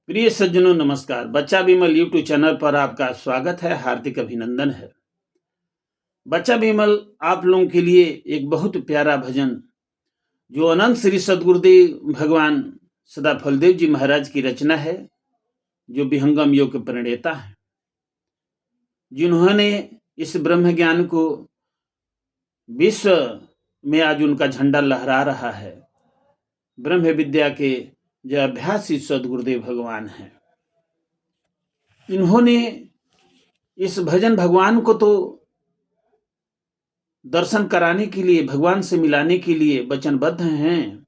प्रिय सज्जनों नमस्कार। बच्चा विमल यूट्यूब चैनल पर आपका स्वागत है, हार्दिक अभिनंदन है। बच्चा विमल आप लोगों के लिए एक बहुत प्यारा भजन जो अनंत श्री सद्गुरुदेव भगवान सदा फलदेव जी महाराज की रचना है, जो विहंगम योग के प्रणेता है, जिन्होंने इस ब्रह्म ज्ञान को विश्व में आज उनका झंडा लहरा रहा है। ब्रह्म विद्या के जो अभ्यासी सद्गुरुदेव भगवान हैं, इन्होंने इस भजन भगवान को तो दर्शन कराने के लिए, भगवान से मिलाने के लिए वचनबद्ध हैं।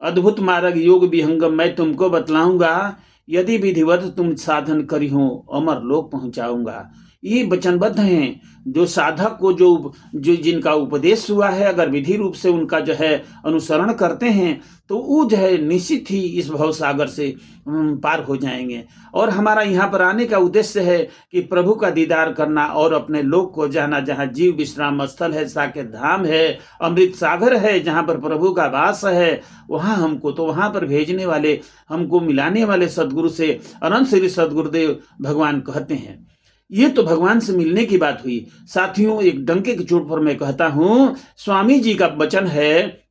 अद्भुत मार्ग योग विहंगम मैं तुमको बतलाऊंगा, यदि विधिवत तुम साधन करी हो अमर लोक पहुंचाऊंगा। ये वचनबद्ध हैं। जो साधक को जो जिनका उपदेश हुआ है, अगर विधि रूप से उनका जो है अनुसरण करते हैं तो वो जो है निश्चित ही इस भव सागर से पार हो जाएंगे। और हमारा यहाँ पर आने का उद्देश्य है कि प्रभु का दीदार करना और अपने लोक को जाना, जहाँ जीव विश्राम स्थल है, साकेत धाम है, अमृत सागर है, जहाँ पर प्रभु का वास है, वहाँ हमको तो वहाँ पर भेजने वाले, हमको मिलाने वाले सदगुरु से अनंत श्री सदगुरुदेव भगवान कहते हैं। ये तो भगवान से मिलने की बात हुई। साथियों, एक डंके की चोट पर मैं कहता हूं, स्वामी जी का वचन है,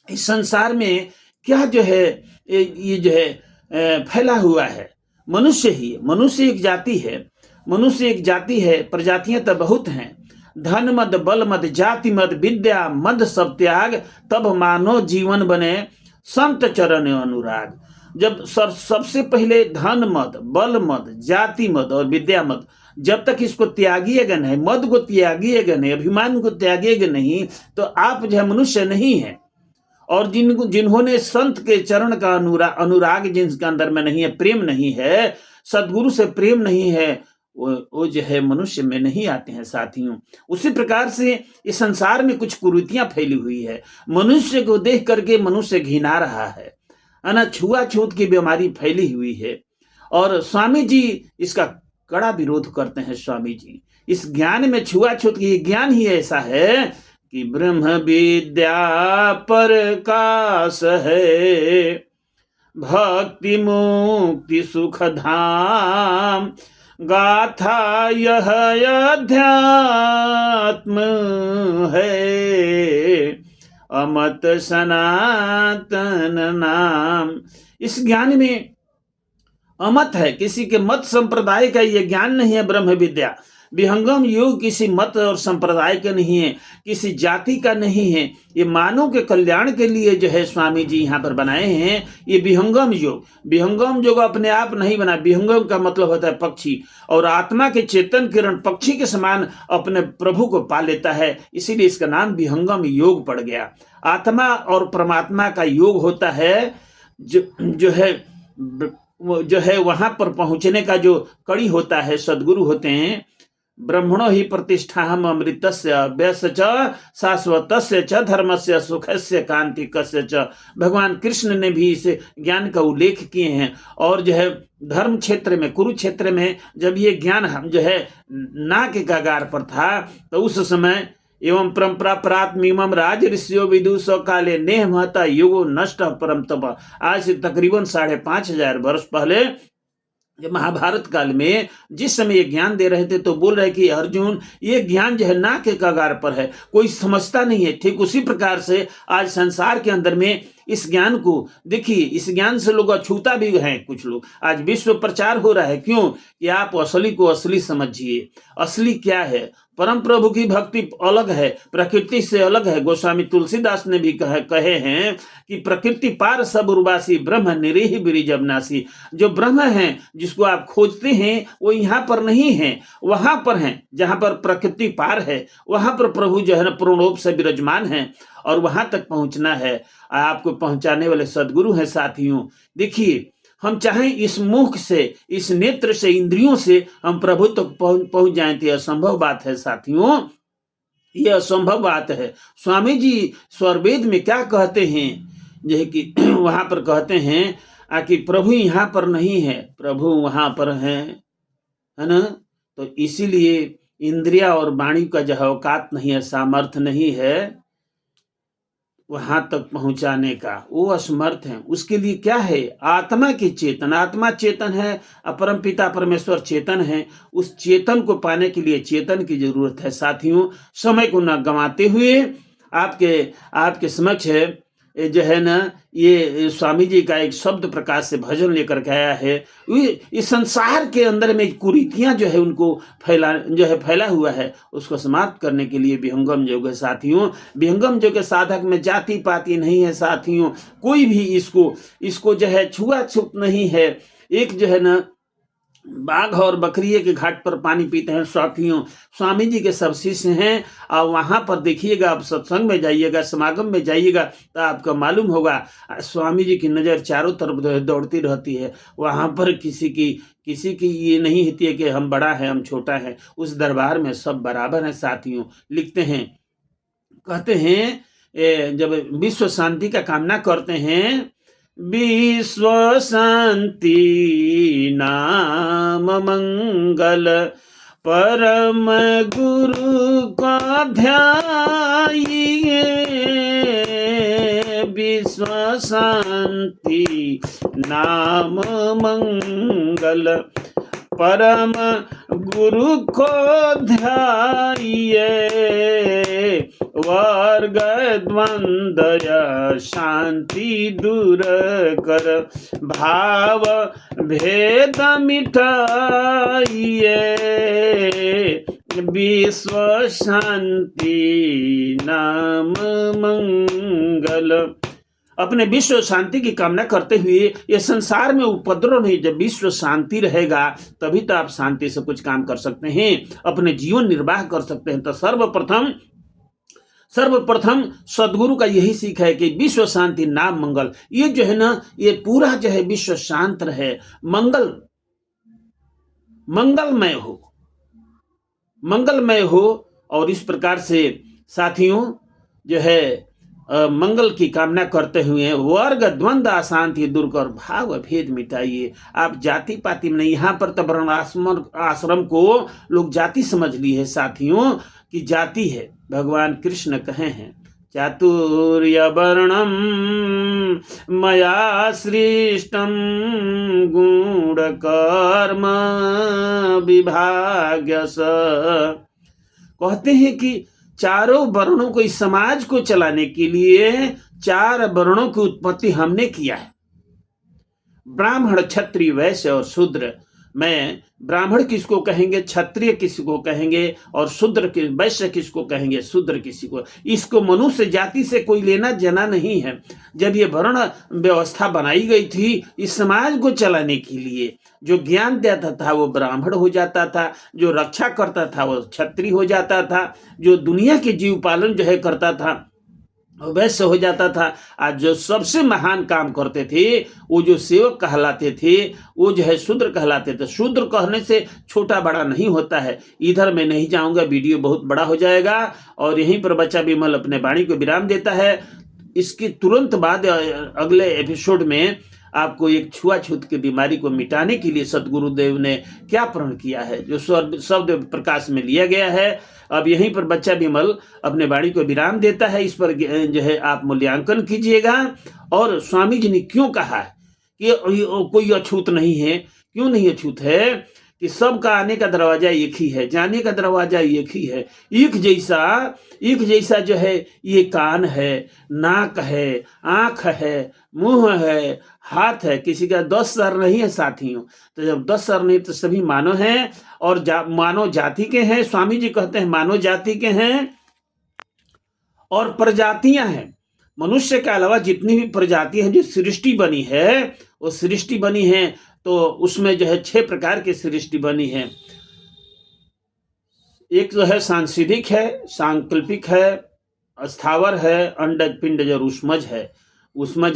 इस संसार में क्या जो है ये जो है फैला हुआ है, मनुष्य ही, मनुष्य एक जाति है, मनुष्य एक जाति है, प्रजातियां तो बहुत हैं। धन मद बल मद जाति मद विद्या मद सब त्याग, तब मानो जीवन बने संत चरण अनुराग। जब सबसे पहले धन मद, बल मद, जाति मद और विद्या मद, जब तक इसको त्यागिएगा नहीं, मद को त्यागिएगा नहीं, अभिमान को त्यागिएगा नहीं, तो आप जो है मनुष्य नहीं है। और जिन्होंने संत के चरण का अनुराग जिनके अंदर में नहीं है, प्रेम नहीं है, सदगुरु से प्रेम नहीं है, वो जो है मनुष्य में नहीं आते हैं। साथियों, उसी प्रकार से इस संसार में कुछ कुरीतियां फैली हुई है। मनुष्य को देख करके मनुष्य घिना रहा है ना, छुआछूत की बीमारी फैली हुई है। और स्वामी जी इसका कड़ा विरोध करते हैं। स्वामी जी इस ज्ञान में, छुआछूत की ज्ञान ही ऐसा है कि ब्रह्म विद्या प्रकाश है, भक्ति मुक्ति सुख धाम, गाथा यह अध्यात्म है, अमत सनातन नाम। इस ज्ञान में अमत है, किसी के मत संप्रदाय का ये ज्ञान नहीं है। ब्रह्म विद्या विहंगम योग किसी मत और संप्रदाय का नहीं है, किसी जाति का नहीं है। ये मानव के कल्याण के लिए जो है स्वामी जी यहाँ पर बनाए हैं ये विहंगम योग। विहंगम योग अपने आप नहीं बना। विहंगम का मतलब होता है पक्षी, और आत्मा के चेतन किरण पक्षी के समान अपने प्रभु को पा लेता है, इसीलिए इसका नाम विहंगम योग पड़ गया। आत्मा और परमात्मा का योग होता है, जो है वहां पर पहुंचने का जो कड़ी होता है, सदगुरु होते हैं। ब्रह्मणो ही प्रतिष्ठाहम अमृतस्य अभ्यस्य च शाश्वतस्य च धर्मस्य सुखस्य कांतिकस्य च। भगवान कृष्ण ने भी इस ज्ञान का उल्लेख किए हैं। और जो है धर्म क्षेत्र में, कुरुक्षेत्र में जब ये ज्ञान हम जो है ना के कगार पर था, तो उस समय एवं परंपरा प्रात्मीमम राज ऋषियो विदुषो काले नेह महता युगो नष्ट परम तप। आज से तकरीबन 5,500 वर्ष पहले जब महाभारत काल में जिस समय ये ज्ञान दे रहे थे, तो बोल रहे कि अर्जुन ये ज्ञान जो है ना के कगार पर है, कोई समझता नहीं है। ठीक उसी प्रकार से आज संसार के अंदर में इस ज्ञान को देखिए, इस ज्ञान से लोग अछूता भी हैं। कुछ लोग आज विश्व प्रचार हो रहा है, क्यों कि आप असली को असली समझिए। असली क्या है? परम प्रभु की भक्ति अलग है, प्रकृति से अलग है। गोस्वामी तुलसीदास ने भी कहे हैं कि प्रकृति पार सब उर्वासी, ब्रह्म निरीह बिरिज अविनाशी। जो ब्रह्म है जिसको आप खोजते हैं वो यहाँ पर नहीं है, वहां पर है जहां पर प्रकृति पार है। वहां पर प्रभु जो है ना प्रणोप से विराजमान है, और वहां तक पहुंचना है। आपको पहुंचाने वाले सदगुरु हैं। साथियों देखिए, हम चाहें इस मुख से, इस नेत्र से, इंद्रियों से हम प्रभु तक पहुंच जाए तो असंभव बात है। साथियों यह असंभव बात है। स्वामी जी स्वरवेद में क्या कहते हैं, जो कि वहां पर कहते हैं कि प्रभु यहाँ पर नहीं है, प्रभु वहां पर है ना। तो इसीलिए इंद्रिया और वाणी का जो औकात नहीं है, सामर्थ्य नहीं है। वहां तक पहुंचाने का, वो असमर्थ है। उसके लिए क्या है? आत्मा की चेतन, आत्मा चेतन है, अपरम पिता परमेश्वर चेतन है। उस चेतन को पाने के लिए चेतन की जरूरत है। साथियों, समय को न गंवाते हुए आपके आपके समक्ष जो है ना, ये स्वामी जी का एक शब्द प्रकाश से भजन लेकर के आया है। इस संसार के अंदर में कुरीतियां जो है उनको फैला हुआ है, उसको समाप्त करने के लिए विहंगम योग है साथियों। विहंगम योग के साधक में जाति पाति नहीं है साथियों। कोई भी इसको जो है छुआछूत नहीं है। एक जो है ना, बाघ और बकरिए के घाट पर पानी पीते हैं साथियों। स्वामी जी के सब शिष्य हैं, और वहां पर देखिएगा, आप सत्संग में जाइएगा, समागम में जाइएगा, तो आपको मालूम होगा स्वामी जी की नजर चारों तरफ दौड़ती रहती है। वहां पर किसी की ये नहीं होती है कि हम बड़ा है हम छोटा है। उस दरबार में सब बराबर है साथियों। लिखते हैं, कहते हैं, जब विश्व शांति का कामना करते हैं, विश्व शांति नाम मंगल परम गुरु का ध्याइए। विश्व शांति नाम मंगल परम गुरु को ध्याइए। वर्ग द्वंद्व शांति दूर कर भाव भेद मिटाइए। विश्व शांति नाम मंगल। अपने विश्व शांति की कामना करते हुए ये संसार में उपद्रव नहीं। जब विश्व शांति रहेगा तभी तो आप शांति से कुछ काम कर सकते हैं, अपने जीवन निर्वाह कर सकते हैं। तो सर्वप्रथम सदगुरु का यही सीख है कि विश्व शांति नाम मंगल। ये जो है ना, ये पूरा जो है विश्व शांत रहे, मंगलमय हो। और इस प्रकार से साथियों जो है मंगल की कामना करते हुए वर्ग द्वंद्व अशांति दूर कर भाव भेद मिटाइए। आप जाति पाति में नहीं, यहाँ पर तो वर्ण आश्रम को लोग जाति समझ ली है साथियों, कि जाति है। भगवान कृष्ण कहे हैं, चातुर्य वर्णम मया सृष्टम गुण कर्म विभाग्यस। कहते हैं कि चारों वर्णों को, इस समाज को चलाने के लिए 4 वर्णों की उत्पत्ति हमने किया है, ब्राह्मण क्षत्रिय वैश्य और शूद्र। मैं ब्राह्मण किसको कहेंगे, क्षत्रिय किसको कहेंगे, और शूद्र वैश्य किसको कहेंगे, शूद्र किसी को। इसको मनुष्य जाति से कोई लेना देना नहीं है। जब ये वर्ण व्यवस्था बनाई गई थी इस समाज को चलाने के लिए, जो ज्ञान देता था वो ब्राह्मण हो जाता था, जो रक्षा करता था वो क्षत्रिय हो जाता था, जो दुनिया के जीव पालन जो है करता था वैसे हो जाता था। आज जो सबसे महान काम करते थे वो जो सेवक कहलाते थे वो जो है शूद्र कहलाते थे। शूद्र कहने से छोटा बड़ा नहीं होता है। इधर मैं नहीं जाऊंगा, वीडियो बहुत बड़ा हो जाएगा। और यहीं पर बच्चा विमल अपने वाणी को विराम देता है। इसके तुरंत बाद अगले एपिसोड में आपको एक छुआछूत की बीमारी को मिटाने के लिए सदगुरुदेव ने क्या प्रण किया है, जो शब्द प्रकाश में लिया गया है। अब यहीं पर बच्चा विमल अपने वाणी को विराम देता है। इस पर जो है आप मूल्यांकन कीजिएगा। और स्वामी जी ने क्यों कहा है कि कोई अछूत नहीं है, क्यों नहीं अछूत है, कि सबका आने का दरवाजा एक ही है, जाने का दरवाजा एक ही है। एक जैसा जो है ये कान है, नाक है, आंख है, मुंह है, हाथ है। किसी का 10 सर नहीं है साथियों। तो जब 10 सर नहीं तो सभी मानव हैं, और मानव जाति के हैं। स्वामी जी कहते हैं मानव जाति के हैं, और प्रजातियां हैं। मनुष्य के अलावा जितनी भी प्रजाति है जो सृष्टि बनी है, वो सृष्टि बनी है तो उसमें जो है 6 प्रकार की सृष्टि बनी है। एक जो है सांसिधिक है, सांकल्पिक है, स्थावर है, अंडज पिंडज और उष्मज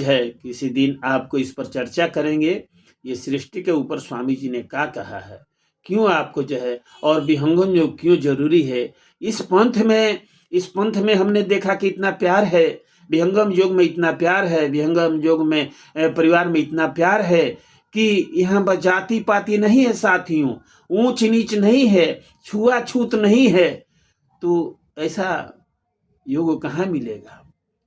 है। किसी दिन आपको इस पर चर्चा करेंगे। ये सृष्टि के ऊपर स्वामी जी ने क्या कहा है, क्यों आपको जो है, और विहंगम योग क्यों जरूरी है। इस पंथ में हमने देखा कि इतना प्यार है, विहंगम योग में इतना प्यार है, विहंगम योग में परिवार में इतना प्यार है कि यहाँ पर जाति पाति नहीं है साथियों, ऊंच नीच नहीं है, छुआछूत नहीं है। तो ऐसा योग कहाँ मिलेगा।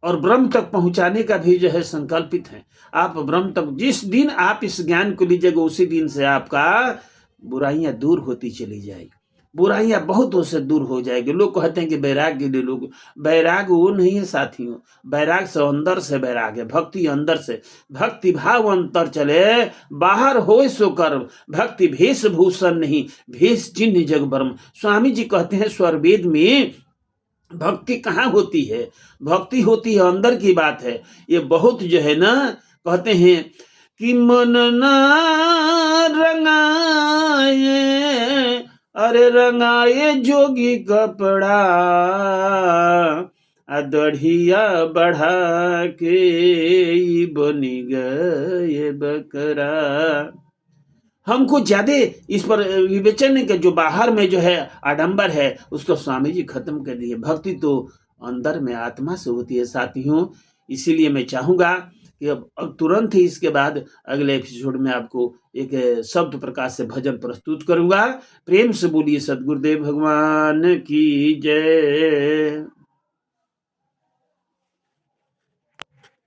और ब्रह्म तक पहुंचाने का भी जो है संकल्पित है। आप ब्रह्म तक जिस दिन आप इस ज्ञान को लीजिएगा उसी दिन से आपका बुराइयां दूर होती चली जाएगी, बुराइयां बहुत से दूर हो जाएगी। लोग कहते हैं कि वैराग्य ले लोग, वैराग वो नहीं है साथियों, वैराग से अंदर से वैराग है, भक्ति अंदर से, भक्ति भाव अंतर चले, बाहर होए सो कर्म, भक्ति भेष भूषण नहीं, भेष चिन्ह जग ब्रह्म। स्वामी जी कहते हैं स्वरवेद में भक्ति कहाँ होती है, भक्ति होती है अंदर की बात है। ये बहुत जो है ना कहते हैं कि मन ना रंगाए, अरे रंगाए जोगी कपड़ा, दढ़िया बढ़ा के बनी गए बकरा। हमको ज्यादा इस पर विवेचन नहीं कर, जो बाहर में जो है आडंबर है उसको स्वामी जी खत्म कर दिए। भक्ति तो अंदर में आत्मा से होती है साथियों। इसीलिए मैं चाहूंगा कि अब तुरंत ही इसके बाद अगले एपिसोड में आपको एक शब्द प्रकाश से भजन प्रस्तुत करूंगा। प्रेम से बोलिए सदगुरुदेव भगवान की जय।